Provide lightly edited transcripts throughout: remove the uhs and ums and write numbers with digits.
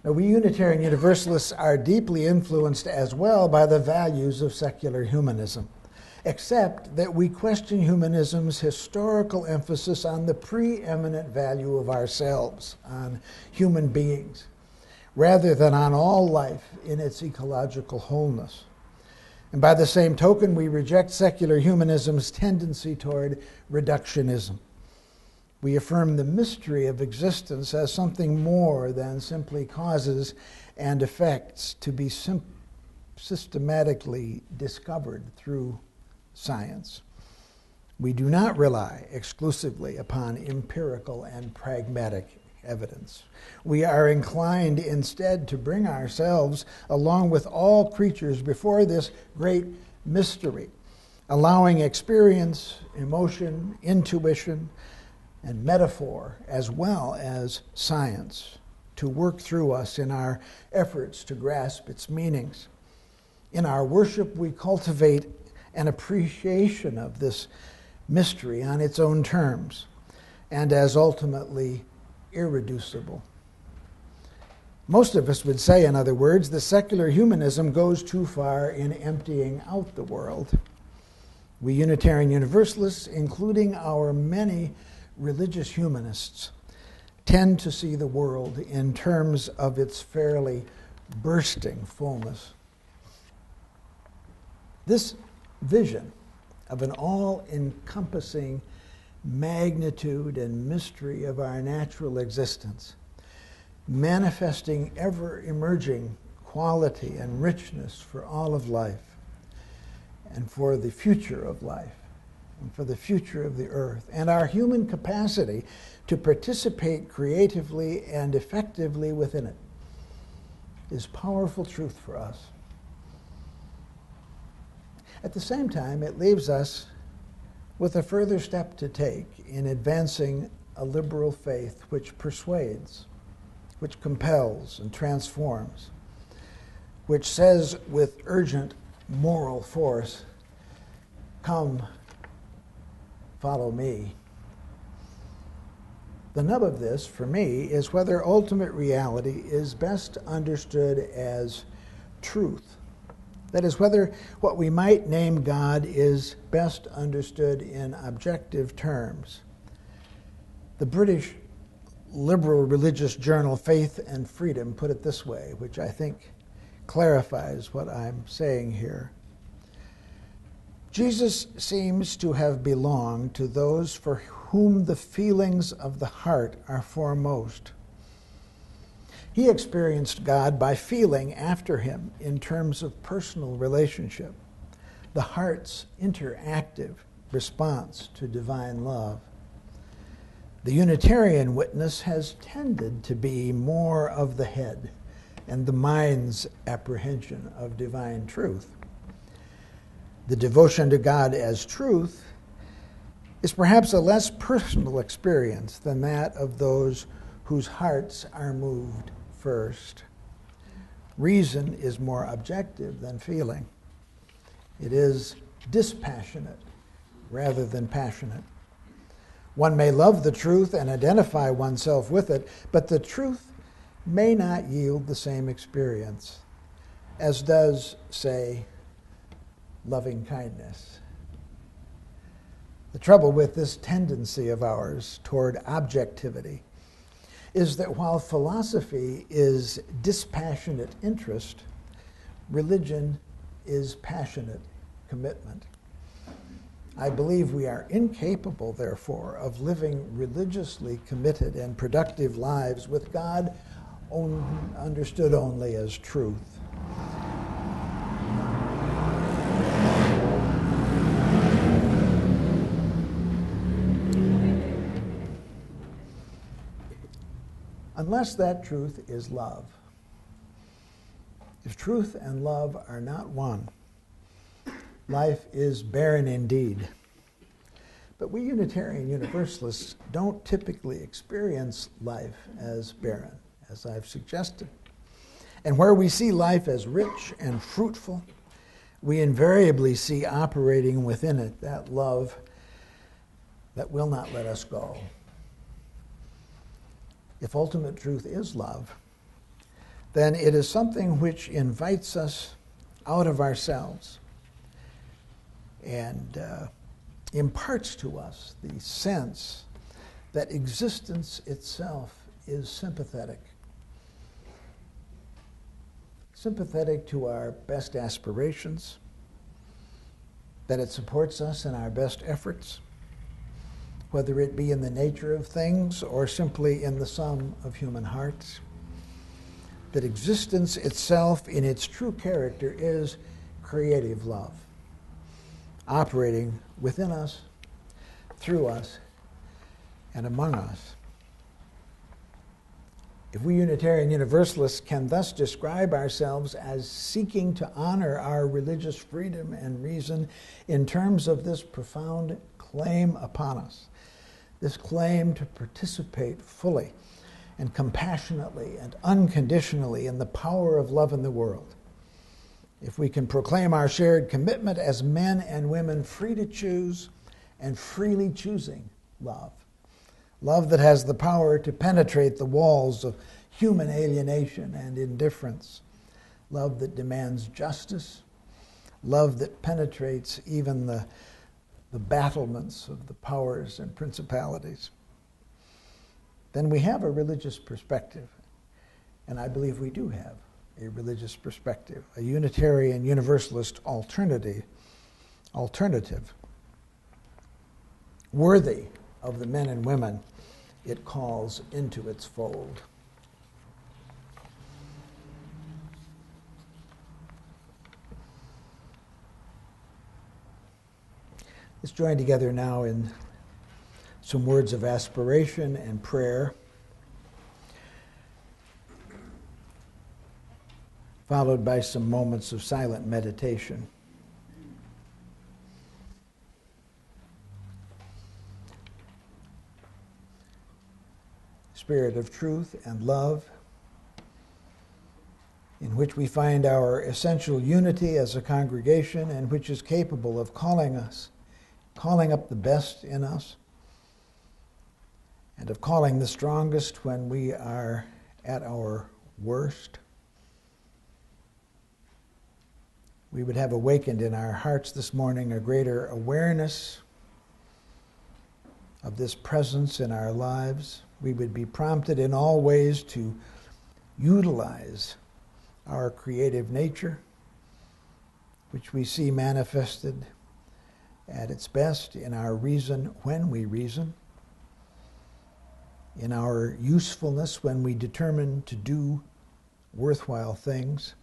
Now, we Unitarian Universalists are deeply influenced as well by the values of secular humanism, except that we question humanism's historical emphasis on the preeminent value of ourselves, on human beings, rather than on all life in its ecological wholeness. And by the same token, we reject secular humanism's tendency toward reductionism. We affirm the mystery of existence as something more than simply causes and effects to be systematically discovered through science. We do not rely exclusively upon empirical and pragmatic evidence. We are inclined instead to bring ourselves, along with all creatures, before this great mystery, allowing experience, emotion, intuition, and metaphor, as well as science, to work through us in our efforts to grasp its meanings. In our worship, we cultivate an appreciation of this mystery on its own terms and as ultimately irreducible. Most of us would say, in other words, that secular humanism goes too far in emptying out the world. We Unitarian Universalists, including our many religious humanists, tend to see the world in terms of its fairly bursting fullness. This vision of an all-encompassing magnitude and mystery of our natural existence, manifesting ever-emerging quality and richness for all of life, and for the future of life, and for the future of the earth, and our human capacity to participate creatively and effectively within it, is powerful truth for us. At the same time, it leaves us with a further step to take in advancing a liberal faith which persuades, which compels and transforms, which says with urgent moral force, "Come, follow me." The nub of this, for me, is whether ultimate reality is best understood as truth. That is, whether what we might name God is best understood in objective terms. The British liberal religious journal Faith and Freedom put it this way, which I think clarifies what I'm saying here. Jesus seems to have belonged to those for whom the feelings of the heart are foremost. He experienced God by feeling after him in terms of personal relationship, the heart's interactive response to divine love. The Unitarian witness has tended to be more of the head and the mind's apprehension of divine truth. The devotion to God as truth is perhaps a less personal experience than that of those whose hearts are moved first. Reason is more objective than feeling. It is dispassionate rather than passionate. One may love the truth and identify oneself with it, but the truth may not yield the same experience as does, say, loving kindness. The trouble with this tendency of ours toward objectivity is that while philosophy is dispassionate interest, religion is passionate commitment. I believe we are incapable, therefore, of living religiously committed and productive lives with God understood only as truth. Unless that truth is love. If truth and love are not one, life is barren indeed. But we Unitarian Universalists don't typically experience life as barren, as I've suggested. And where we see life as rich and fruitful, we invariably see operating within it that love that will not let us go. If ultimate truth is love, then it is something which invites us out of ourselves and imparts to us the sense that existence itself is sympathetic. Sympathetic to our best aspirations, that it supports us in our best efforts, whether it be in the nature of things or simply in the sum of human hearts. That existence itself in its true character is creative love, operating within us, through us, and among us. If we Unitarian Universalists can thus describe ourselves as seeking to honor our religious freedom and reason in terms of this profound claim upon us, this claim to participate fully and compassionately and unconditionally in the power of love in the world, if we can proclaim our shared commitment as men and women free to choose and freely choosing love, love that has the power to penetrate the walls of human alienation and indifference, love that demands justice, love that penetrates even the battlements of the powers and principalities, then we have a religious perspective. And I believe we do have a religious perspective, a Unitarian Universalist alternative worthy of the men and women it calls into its fold. Let's join together now in some words of aspiration and prayer, followed by some moments of silent meditation. Spirit of truth and love, in which we find our essential unity as a congregation and which is capable of calling up the best in us, and of calling the strongest when we are at our worst. We would have awakened in our hearts this morning a greater awareness of this presence in our lives. We would be prompted in all ways to utilize our creative nature, which we see manifested at its best in our reason when we reason, in our usefulness when we determine to do worthwhile things,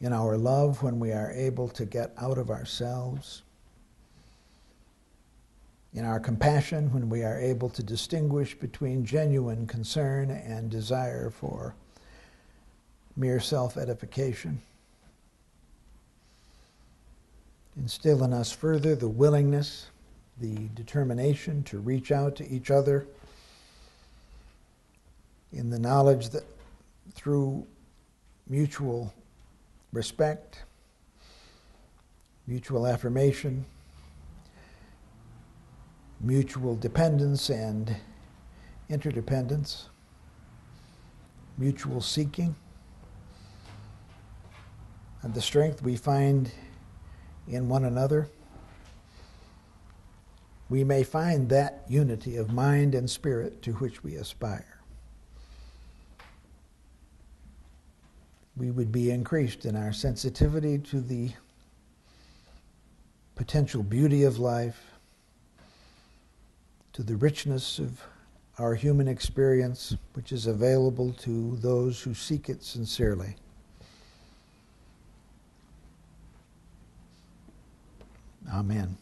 in our love when we are able to get out of ourselves, in our compassion when we are able to distinguish between genuine concern and desire for mere self-edification. Instill in us further the willingness, the determination to reach out to each other in the knowledge that through mutual respect, mutual affirmation, mutual dependence and interdependence, mutual seeking, and the strength we find in one another, we may find that unity of mind and spirit to which we aspire. We would be increased in our sensitivity to the potential beauty of life, to the richness of our human experience, which is available to those who seek it sincerely. Amen.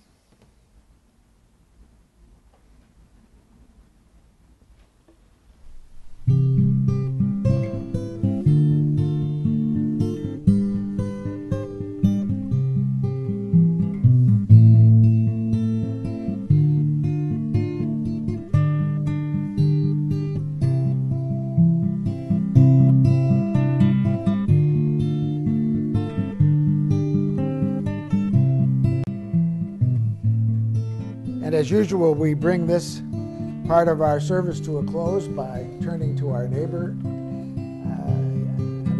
And as usual, we bring this part of our service to a close by turning to our neighbor on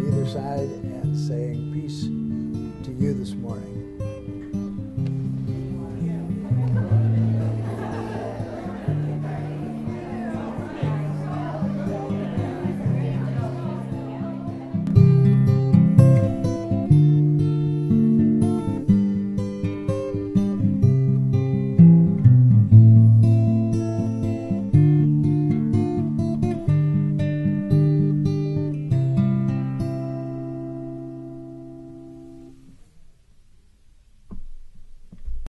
either side and saying peace to you this morning.